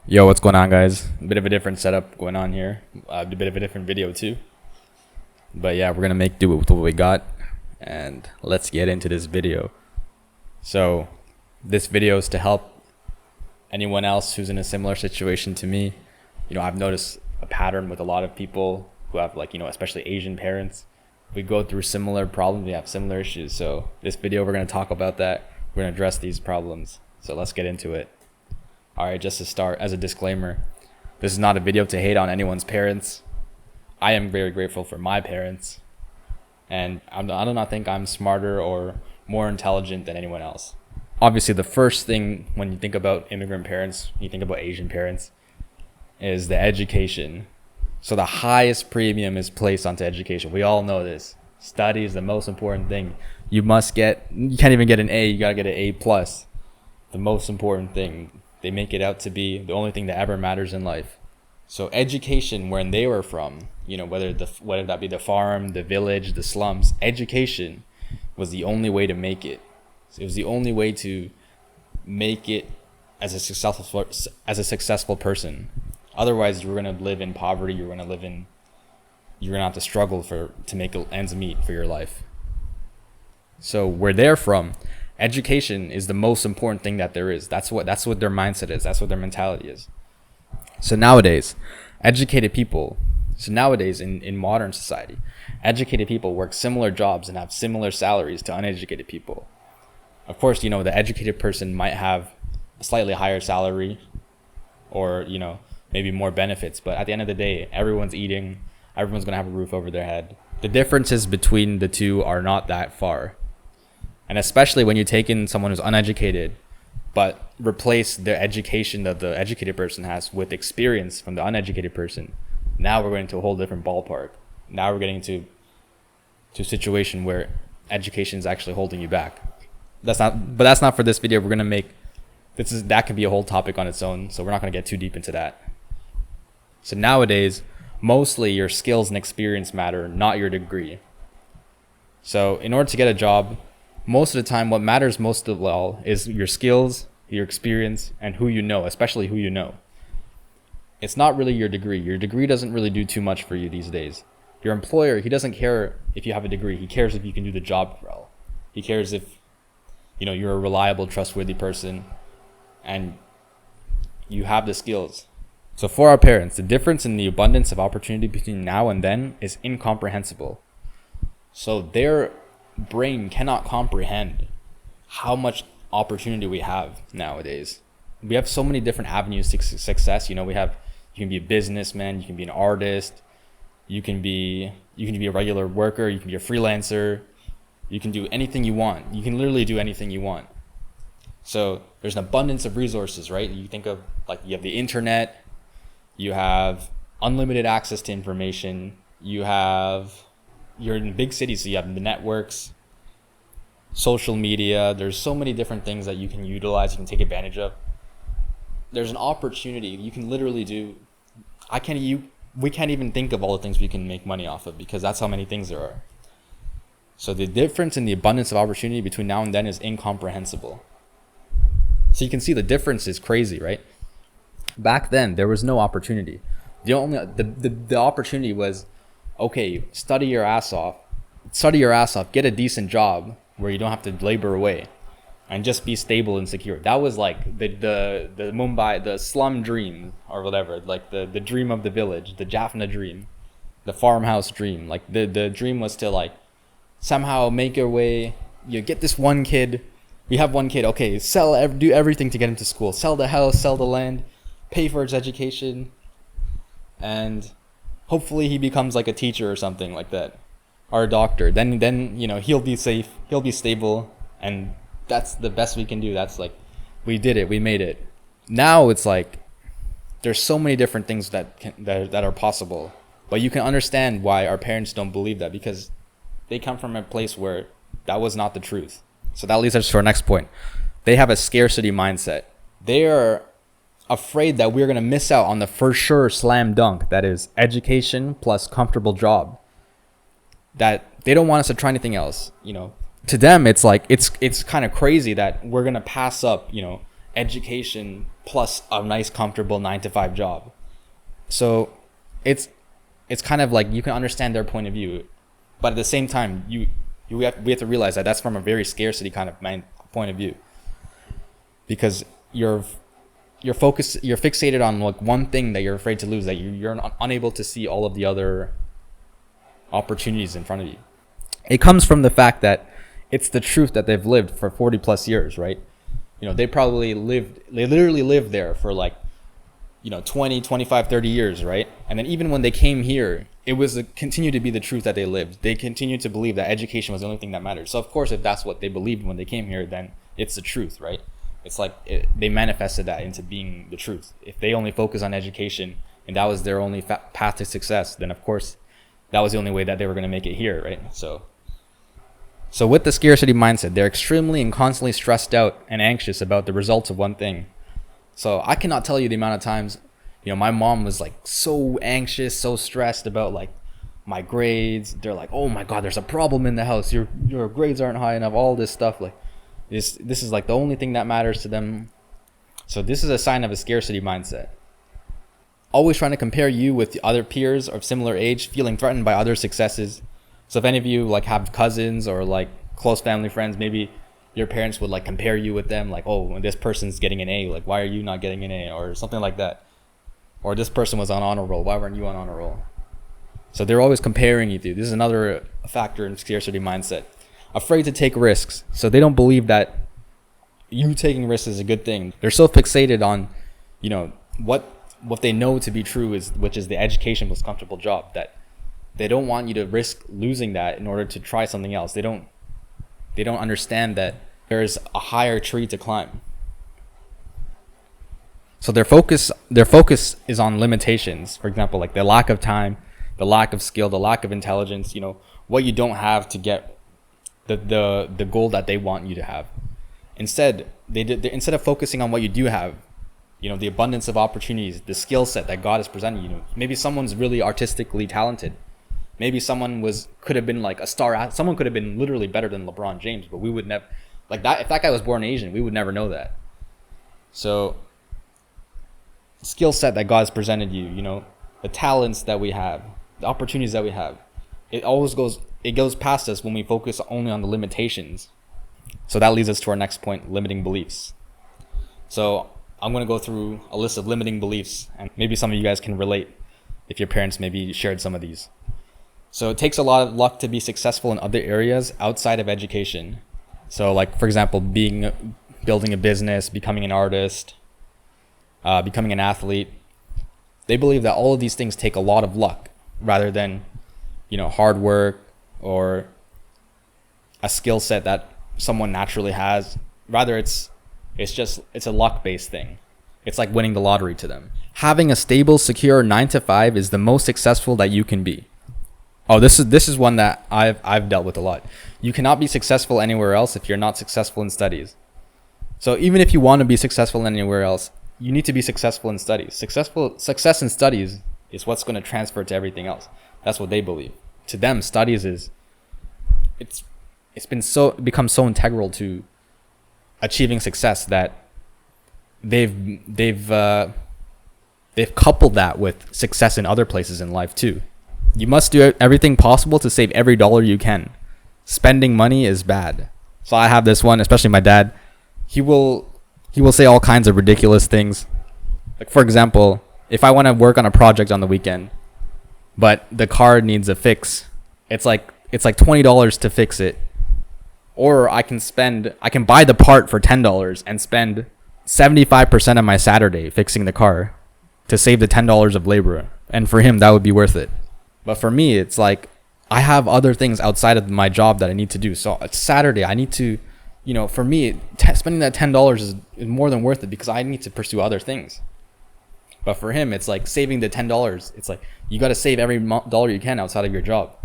Yo, what's going on, guys? A bit of a different setup going on here. A bit of a different video too. But yeah, we're gonna make do with what we got, and let's get into this video. So, this video is to help anyone else who's in a similar situation to me. I've noticed a pattern with a lot of people who have especially Asian parents. We go through similar problems. We have similar issues. So, this video we're gonna talk about that. We're gonna address these problems. So let's get into it. Alright, just to start, as a disclaimer, this is not a video to hate on anyone's parents. I am very grateful for my parents, and I do not think I'm smarter or more intelligent than anyone else. Obviously, the first thing when you think about immigrant parents, you think about Asian parents, is the education. So the highest premium is placed onto education. We all know this. Study is the most important thing. You can't even get an A, you gotta get an A plus. The most important thing. They make it out to be the only thing that ever matters in life. So education, where they were from, whether that be the farm, the village, the slums, education was the only way to make it. It was the only way to make it as a successful person. Otherwise, you were gonna live in poverty. You're gonna have to struggle to make ends meet for your life. So where they're from, education is the most important thing that there is. That's what their mindset is. That's what their mentality is. So nowadays, in modern society, educated people work similar jobs and have similar salaries to uneducated people. Of course, the educated person might have a slightly higher salary or, maybe more benefits. But at the end of the day, everyone's eating. Everyone's going to have a roof over their head. The differences between the two are not that far. And especially when you take in someone who's uneducated, but replace the education that the educated person has with experience from the uneducated person, now we're going to a whole different ballpark. Now we're getting to a situation where education is actually holding you back. That's not for this video. We're gonna make that could be a whole topic on its own. So we're not gonna get too deep into that. So nowadays, mostly your skills and experience matter, not your degree. So in order to get a job, most of the time, what matters most of all is your skills, your experience, and who you know, especially who you know. It's not really your degree. Your degree doesn't really do too much for you these days. Your employer, he doesn't care if you have a degree. He cares if you can do the job well. He cares if, you're a reliable, trustworthy person and you have the skills. So for our parents, the difference in the abundance of opportunity between now and then is incomprehensible. So their brain cannot comprehend how much opportunity we have nowadays. We have so many different avenues to success. You can be a businessman, you can be an artist, you can be a regular worker, you can be a freelancer, you can do anything you want. You can literally do anything you want. So there's an abundance of resources, right? You think of you have the internet, you have unlimited access to information, you're in big cities, so you have the networks, social media. There's so many different things that you can utilize, you can take advantage of. There's an opportunity you can literally do. We can't even think of all the things we can make money off of because that's how many things there are. So the difference in the abundance of opportunity between now and then is incomprehensible. So you can see the difference is crazy, right? Back then, there was no opportunity. The opportunity was, okay, study your ass off, get a decent job where you don't have to labor away and just be stable and secure. That was like the Mumbai, the slum dream or whatever, the dream of the village, the Jaffna dream, the farmhouse dream. The dream was to somehow make your way, get this one kid, we have one kid, okay, do everything to get him to school, sell the house, sell the land, pay for his education, and hopefully he becomes a teacher or something like that, or a doctor. Then he'll be safe, he'll be stable, and that's the best we can do. That's we did it, we made it. Now it's there's so many different things that are possible, but you can understand why our parents don't believe that because they come from a place where that was not the truth. So that leads us to our next point. They have a scarcity mindset. They are afraid that we're going to miss out on the for sure slam dunk that is education plus comfortable job, that they don't want us to try anything else. To them it's it's kind of crazy that we're going to pass up education plus a nice comfortable 9 to 5 job. So it's kind of like you can understand their point of view, but at the same time we have to realize that that's from a very scarcity kind of point of view, because you're fixated on like one thing that you're afraid to lose, that you're unable to see all of the other opportunities in front of you. It comes from the fact that it's the truth that they've lived for 40 plus years, right? They literally lived there for like 20, 25, 30 years, right? And then even when they came here, it was continued to be the truth that they lived. They continued to believe that education was the only thing that mattered. So of course, if that's what they believed when they came here, then it's the truth, right? It's like they manifested that into being the truth. If they only focus on education and that was their only path to success, then of course that was the only way that they were going to make it here, right? So with the scarcity mindset, they're extremely and constantly stressed out and anxious about the results of one thing. So I cannot tell you the amount of times, my mom was like so anxious, so stressed about like my grades. They're like, oh my God, there's a problem in the house. Your grades aren't high enough, all this stuff. Like this is like the only thing that matters to them. So this is a sign of a scarcity mindset. Always trying to compare you with the other peers of similar age, feeling threatened by other successes. So if any of you like have cousins or like close family friends, maybe your parents would like compare you with them, like, oh, when this person's getting an A, like, why are you not getting an A, or something like that. Or this person was on honor roll, why weren't you on honor roll? So they're always comparing you to. This is another factor in scarcity mindset. Afraid to take risks. So they don't believe that you taking risks is a good thing. They're so fixated on, what they know to be true which is the education plus comfortable job, that they don't want you to risk losing that in order to try something else. They don't understand that there's a higher tree to climb. So their focus is on limitations. For example, like the lack of time, the lack of skill, the lack of intelligence, what you don't have to get the goal that they want you to have. Instead of focusing on what you do have, the abundance of opportunities, the skill set that God has presented you. Maybe someone's really artistically talented. Maybe someone could have been like a star. Someone could have been literally better than LeBron James, but we would never, like that. If that guy was born Asian, we would never know that. So, skill set that God has presented you, the talents that we have, the opportunities that we have, it goes past us when we focus only on the limitations. So that leads us to our next point: limiting beliefs. So I'm going to go through a list of limiting beliefs, and maybe some of you guys can relate if your parents maybe shared some of these. So it takes a lot of luck to be successful in other areas outside of education. So like, for example, building a business, becoming an artist, becoming an athlete. They believe that all of these things take a lot of luck rather than, hard work or a skill set that someone naturally has. Rather, it's a luck-based thing. It's like winning the lottery to them. Having a stable, secure 9 to 5 is the most successful that you can be. Oh, this is one that I've dealt with a lot. You cannot be successful anywhere else if you're not successful in studies. So even if you want to be successful anywhere else, you need to be successful in studies. Success in studies is what's going to transfer to everything else. That's what they believe. To them, studies it's become so integral to achieving success that they've coupled that with success in other places in life too. You must do everything possible to save every dollar you can. Spending money is bad. So I have this one, especially my dad. He will say all kinds of ridiculous things. Like, for example, if I want to work on a project on the weekend, but the car needs a fix, it's like $20 to fix it. Or I can buy the part for $10 and spend 75% of my Saturday fixing the car to save the $10 of labor. And for him, that would be worth it. But for me, it's like I have other things outside of my job that I need to do. So it's Saturday. I need to, for me, spending that $10 is more than worth it because I need to pursue other things. But for him, it's like saving the $10. It's like you got to save every dollar you can outside of your job.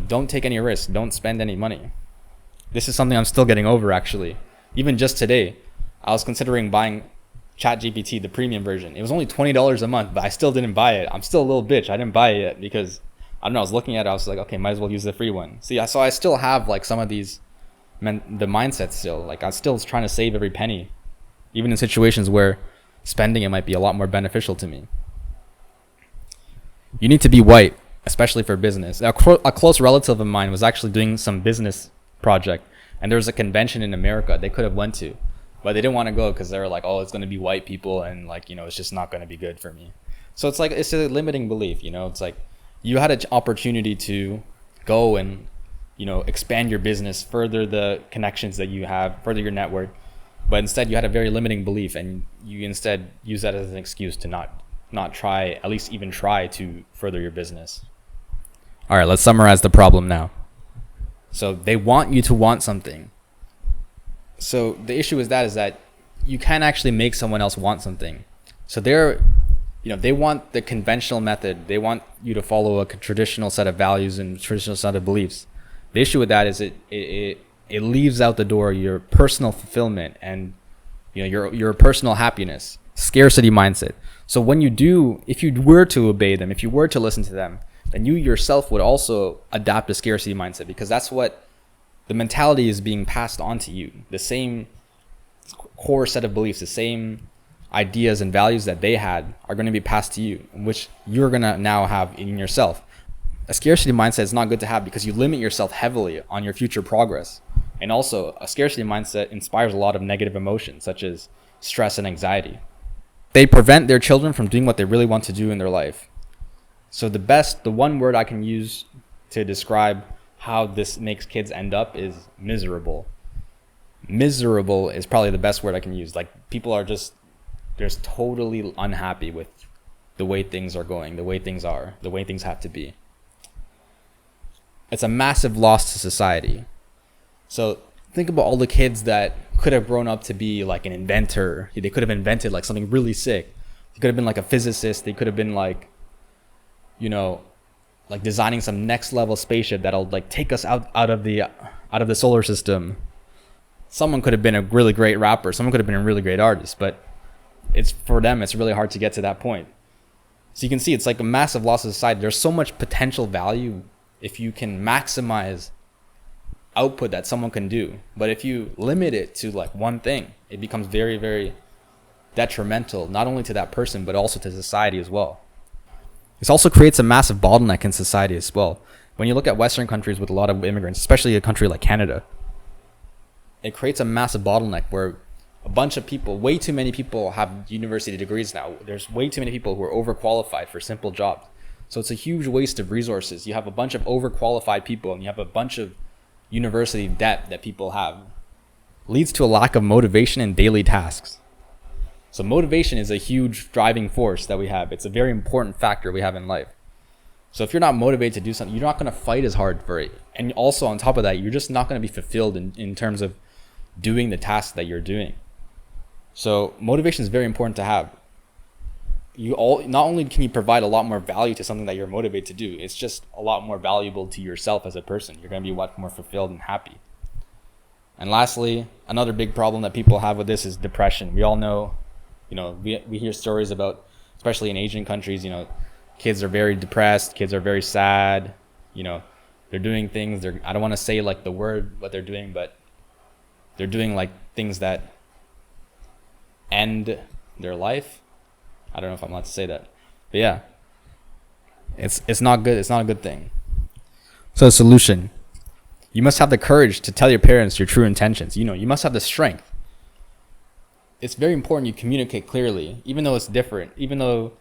Don't take any risk. Don't spend any money. This is something I'm still getting over, actually. Even just today, I was considering buying ChatGPT, the premium version. It was only $20 a month, but I still didn't buy it. I'm still a little bitch. I didn't buy it yet because, I don't know, I was looking at it. I was like, okay, might as well use the free one. So I still have like some of these, the mindset still. Like I'm still trying to save every penny. even in situations where spending it might be a lot more beneficial to me. You need to be white, especially for business. A close relative of mine was actually doing some business project, and there was a convention in America they could have went to, but they didn't want to go because they were like, oh, it's going to be white people, and like, you know, it's just not going to be good for me. So it's like, it's a limiting belief, you know. It's like you had an opportunity to go and, you know, expand your business, further the connections that you have, further your network, but instead you had a very limiting belief, and you instead use that as an excuse to not try, at least even try to further your business. All right, let's summarize the problem now. So they want you to want something. So the issue is that you can't actually make someone else want something. So they want the conventional method. They want you to follow a traditional set of values and traditional set of beliefs. The issue with that is it leaves out the door your personal fulfillment and, you know, your personal happiness. Scarcity mindset. So if you were to obey them, if you were to listen to them, then you yourself would also adopt a scarcity mindset, because that's what the mentality is being passed on to you. The same core set of beliefs, the same ideas and values that they had are going to be passed to you, which you're going to now have in yourself. A scarcity mindset is not good to have because you limit yourself heavily on your future progress. And also, a scarcity mindset inspires a lot of negative emotions, such as stress and anxiety. They prevent their children from doing what they really want to do in their life. So the one word I can use to describe how this makes kids end up is miserable. Miserable is probably the best word I can use. Like, people are just totally unhappy with the way things are going, the way things are, the way things have to be. It's a massive loss to society. So think about all the kids that could have grown up to be like an inventor. They could have invented like something really sick. They could have been like a physicist. They could have been like, you know, like designing some next level spaceship that'll like take us out of the solar system. Someone could have been a really great rapper. Someone could have been a really great artist, but it's really hard to get to that point. So you can see it's like a massive loss of society. There's so much potential value if you can maximize output that someone can do. But if you limit it to like one thing, it becomes very, very detrimental, not only to that person, but also to society as well. This also creates a massive bottleneck in society as well. When you look at Western countries with a lot of immigrants, especially a country like Canada, it creates a massive bottleneck where a bunch of people, way too many people have university degrees now. There's way too many people who are overqualified for simple jobs. So it's a huge waste of resources. You have a bunch of overqualified people and you have a bunch of university debt that people have. Leads to a lack of motivation in daily tasks. So motivation is a huge driving force that we have. It's a very important factor we have in life. So if you're not motivated to do something, you're not going to fight as hard for it. And also on top of that, you're just not going to be fulfilled in terms of doing the task that you're doing. So motivation is very important to have. Not only can you provide a lot more value to something that you're motivated to do, it's just a lot more valuable to yourself as a person. You're going to be much more fulfilled and happy. And lastly, another big problem that people have with this is depression. We all know, we hear stories about, especially in Asian countries, kids are very depressed, kids are very sad, they're doing things, I don't want to say like the word what they're doing, but they're doing like things that end their life. I don't know if I'm allowed to say that, but yeah, it's not good. It's not a good thing. So the solution, you must have the courage to tell your parents your true intentions. You must have the strength. It's very important you communicate clearly, even though it's different, even though,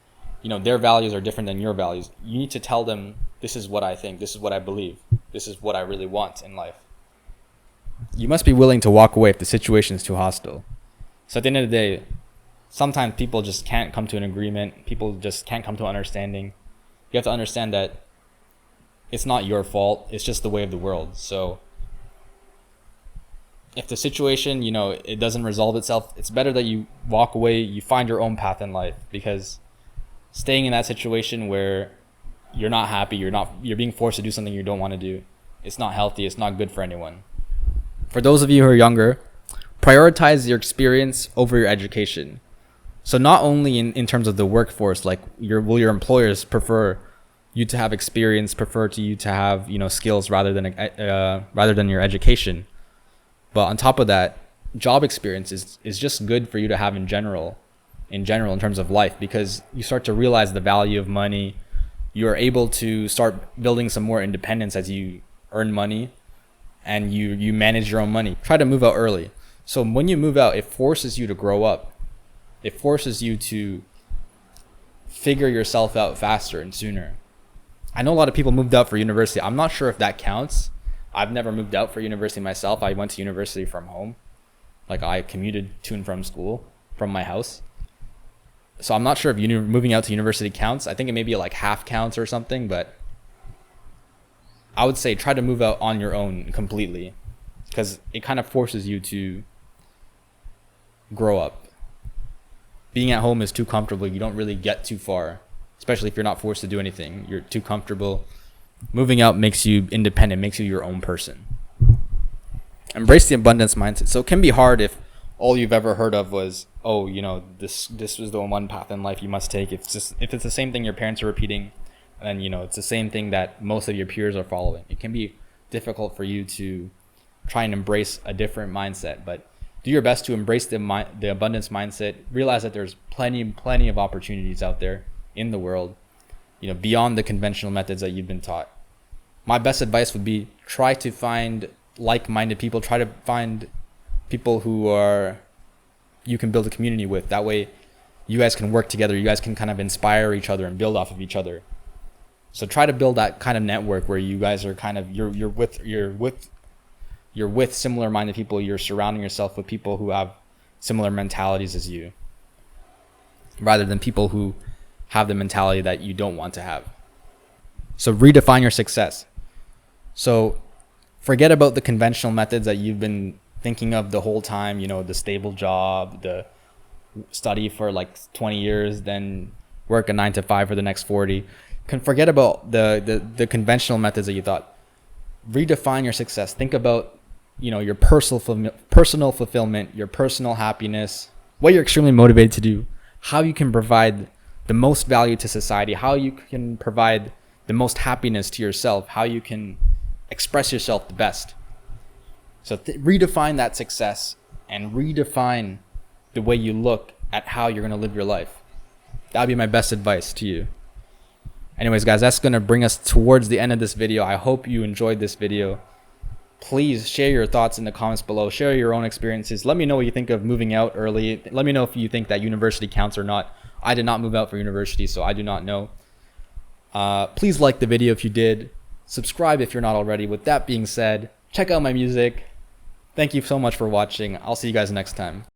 their values are different than your values. You need to tell them, this is what I think, this is what I believe, this is what I really want in life. You must be willing to walk away if the situation is too hostile. So at the end of the day, sometimes people just can't come to an agreement. People just can't come to an understanding. You have to understand that it's not your fault. It's just the way of the world. So if the situation, it doesn't resolve itself, it's better that you walk away, you find your own path in life, because staying in that situation where you're not happy, you're being forced to do something you don't want to do, it's not healthy, it's not good for anyone. For those of you who are younger, prioritize your experience over your education. So not only in terms of the workforce, like will your employers prefer you to have experience, prefer you to have skills rather than your education. But on top of that, job experience is just good for you to have in general in terms of life, because you start to realize the value of money. You're able to start building some more independence as you earn money, and you manage your own money. Try to move out early. So when you move out, it forces you to grow up. It forces you to figure yourself out faster and sooner. I know a lot of people moved out for university. I'm not sure if that counts. I've never moved out for university myself. I went to university from home. Like, I commuted to and from school from my house. So I'm not sure if moving out to university counts. I think it may be like half counts or something, but I would say try to move out on your own completely, because it kind of forces you to grow up. Being at home is too comfortable. You don't really get too far, especially if you're not forced to do anything. You're too comfortable. Moving out makes you independent, makes you your own person. Embrace the abundance mindset. So it can be hard if all you've ever heard of was, oh, this was the one path in life you must take. If it's the same thing your parents are repeating, and it's the same thing that most of your peers are following, it can be difficult for you to try and embrace a different mindset. But do your best to embrace the abundance mindset. Realize that there's plenty of opportunities out there in the world, beyond the conventional methods that you've been taught. My best advice would be, try to find like-minded people. Try to find people who you can build a community with. That way you guys can work together. You guys can kind of inspire each other and build off of each other. So try to build that kind of network where you guys are kind of, you're with similar-minded people. You're surrounding yourself with people who have similar mentalities as you, rather than people who have the mentality that you don't want to have. So redefine your success. So forget about the conventional methods that you've been thinking of the whole time, the stable job, the study for like 20 years, then work a 9 to 5 for the next 40. Can forget about the conventional methods that you thought. Redefine your success. Think about, your personal fulfillment, your personal happiness, what you're extremely motivated to do, how you can provide the most value to society, how you can provide the most happiness to yourself, how you can express yourself the best. So redefine that success and redefine the way you look at how you're going to live your life. That would be my best advice to you. Anyways, guys, that's going to bring us towards the end of this video. I hope you enjoyed this video. Please share your thoughts in the comments below. Share your own experiences. Let me know what you think of moving out early. Let me know if you think that university counts or not. I did not move out for university, so I do not know. Please like the video if you did. Subscribe if you're not already. With that being said, check out my music. Thank you so much for watching. I'll see you guys next time.